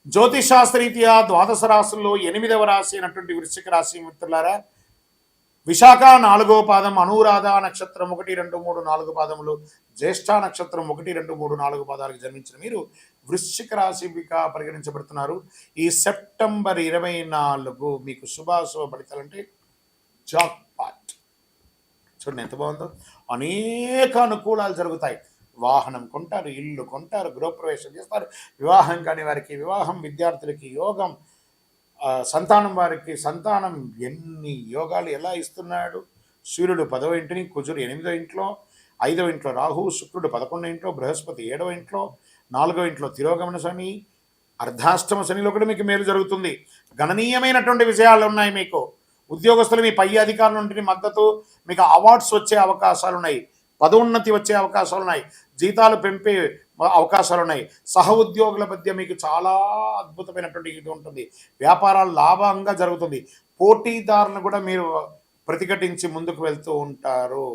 జ్యోతిషాస్త్రరీత్యా ద్వాదశ రాశుల్లో 8వ రాశి అయినటువంటి వృశ్చిక రాశి మిత్రులారా, విశాఖ 4వ పాదం, అనురాధ నక్షత్రం 1, 2, 3, 4 పాదములు, జ్యేష్ఠ నక్షత్రం 1, 2, 3, 4 పాదాలకు జన్మించిన మీరు వృశ్చిక రాశిగా పరిగణించబడుతున్నారు. ఈ సెప్టెంబర్ 24 మీకు శుభాశుభ ఫలితాలంటే జాక్ పాట్. చూడండి ఎంత బాగుందో. అనేక అనుకూలాలు జరుగుతాయి. వాహనం కొంటారు, ఇల్లు కొంటారు, గృహప్రవేశం చేస్తారు, వివాహం కాని వారికి వివాహం, విద్యార్థులకి యోగం, సంతానం వారికి సంతానం. ఎన్ని యోగాలు ఎలా ఇస్తున్నాడు. సూర్యుడు 10వ ఇంటిని, కుజుడు 8వ ఇంట్లో, 5వ ఇంట్లో రాహు, శుక్రుడు 11వ ఇంట్లో, బృహస్పతి 7వ ఇంట్లో, 4వ ఇంట్లో తిరోగమన శని, అర్ధాష్టమ శనిలో కూడా మీకు మేలు జరుగుతుంది. గణనీయమైనటువంటి విజయాలు ఉన్నాయి మీకు. ఉద్యోగస్తులు మీ పై అధికారుల నుండి మద్దతు, మీకు అవార్డ్స్ వచ్చే అవకాశాలు ఉన్నాయి, పదోన్నతి వచ్చే అవకాశాలు ఉన్నాయి, జీతాలు పెంపే అవకాశాలు ఉన్నాయి. సహ ఉద్యోగుల మధ్య మీకు చాలా అద్భుతమైనటువంటి ఇది ఉంటుంది. వ్యాపారాలు లాభంగా జరుగుతుంది. పోటీదారులను కూడా మీరు ప్రతిఘటించి ముందుకు వెళ్తూ ఉంటారు.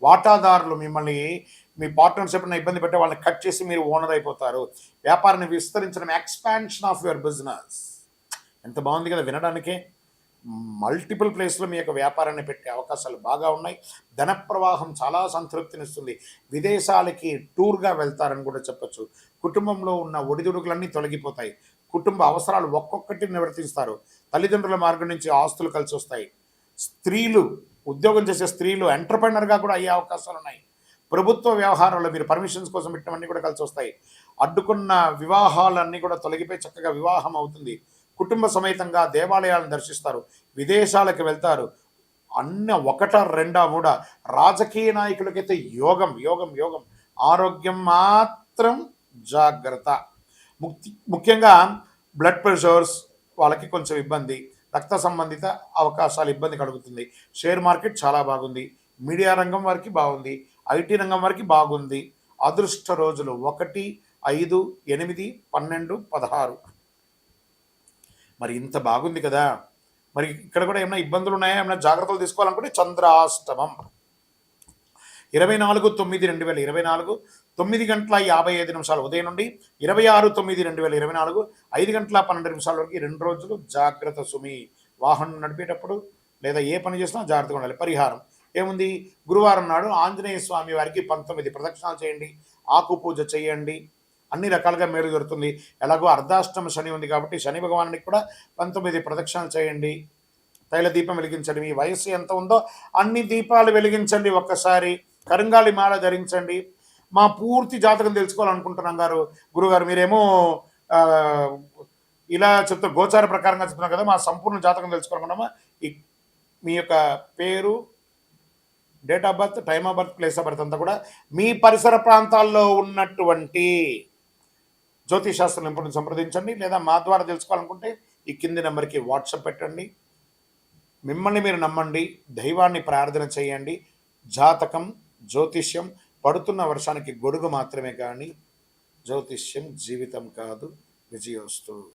వాటాదారులు మిమ్మల్ని, మీ పార్ట్నర్షిప్ని ఇబ్బంది పెట్టే వాళ్ళని కట్ చేసి మీరు ఓనర్ అయిపోతారు. వ్యాపారాన్ని విస్తరించడం, ఎక్స్పాన్షన్ ఆఫ్ యువర్ బిజినెస్. ఎంత బాగుంది కదా వినడానికే. మల్టిపుల్ ప్లేస్లో మీ యొక్క వ్యాపారాన్ని పెట్టే అవకాశాలు బాగా ఉన్నాయి. ధన ప్రవాహం చాలా సంతృప్తినిస్తుంది. విదేశాలకి టూర్గా వెళ్తారని కూడా చెప్పచ్చు. కుటుంబంలో ఉన్న ఒడిదుడుకులన్నీ తొలగిపోతాయి. కుటుంబ అవసరాలు ఒక్కొక్కటి నివర్తిస్తారు. తల్లిదండ్రుల మార్గం నుంచి ఆస్తులు కలిసి వస్తాయి. స్త్రీలు, ఉద్యోగం చేసే స్త్రీలు ఎంటర్‌ప్రెన్యూర్‌గా కూడా అయ్యే అవకాశాలు ఉన్నాయి. ప్రభుత్వ వ్యవహారాల్లో మీరు పర్మిషన్స్ కోసం పెట్టినవన్నీ కూడా కలిసి వస్తాయి. అడ్డుకున్న వివాహాలన్నీ కూడా తొలగిపోయి చక్కగా వివాహం అవుతుంది. కుటుంబ సమేతంగా దేవాలయాలను దర్శిస్తారు, విదేశాలకు వెళ్తారు. అన్న 1, 2, 3 రాజకీయ నాయకులకైతే యోగం యోగం యోగం. ఆరోగ్యం మాత్రం జాగ్రత్త. ముఖ్యంగా బ్లడ్ ప్రెషర్స్ వాళ్ళకి కొంచెం ఇబ్బంది, రక్త సంబంధిత అవకాశాలు ఇబ్బంది కలుగుతుంది. షేర్ మార్కెట్ చాలా బాగుంది. మీడియా రంగం వారికి బాగుంది. ఐటీ రంగం వారికి బాగుంది. అదృష్ట రోజులు 1, 5, 8, 12, 16. మరి ఇంత బాగుంది కదా. మరి ఇక్కడ కూడా ఏమైనా ఇబ్బందులు ఉన్నాయా, ఏమైనా జాగ్రత్తలు తీసుకోవాలనుకుంటే చంద్రాష్టమం 24/9/2024 9:55 ఉదయం నుండి 26/9/2024 5:12 వరకు 2 రోజులు జాగ్రత్త సుమి. వాహనం నడిపేటప్పుడు లేదా ఏ పని చేసినా జాగ్రత్తగా ఉండాలి. పరిహారం ఏముంది, గురువారం నాడు ఆంజనేయ స్వామి వారికి 19 ప్రదక్షిణాలు చేయండి, ఆకు పూజ చేయండి. అన్ని రకాలుగా మేలు జరుగుతుంది. ఎలాగో అర్ధాష్టమ శని ఉంది కాబట్టి శని భగవానునికి కూడా 19 ప్రదక్షిణాలు చేయండి. తైల దీపం వెలిగించండి. మీ వయస్సు ఎంత ఉందో అన్ని దీపాలు వెలిగించండి. ఒక్కసారి కరుంగాలి మాల ధరించండి. మా పూర్తి జాతకం తెలుసుకోవాలనుకుంటున్నాం గురుగారు, మీరేమో ఇలా చెప్తా గోచార ప్రకారంగా చెప్తున్నాం కదా, మా సంపూర్ణ జాతకం తెలుసుకోవాలనుకున్నామా? మీ యొక్క పేరు, date of birth, time of birth, place of birth అంతా కూడా మీ పరిసర ప్రాంతాల్లో ఉన్నటువంటి జ్యోతిషాస్త్ర నిపుణులను సంప్రదించండి. లేదా మా ద్వారా తెలుసుకోవాలనుకుంటే ఈ కింది నెంబర్కి వాట్సాప్ పెట్టండి. మిమ్మల్ని మీరు నమ్మండి, దైవాన్ని ప్రార్థన చేయండి. జాతకం, జ్యోతిష్యం పడుతున్న వర్షానికి గొడుగు మాత్రమే కానీ జ్యోతిష్యం జీవితం కాదు. విజయోస్తు.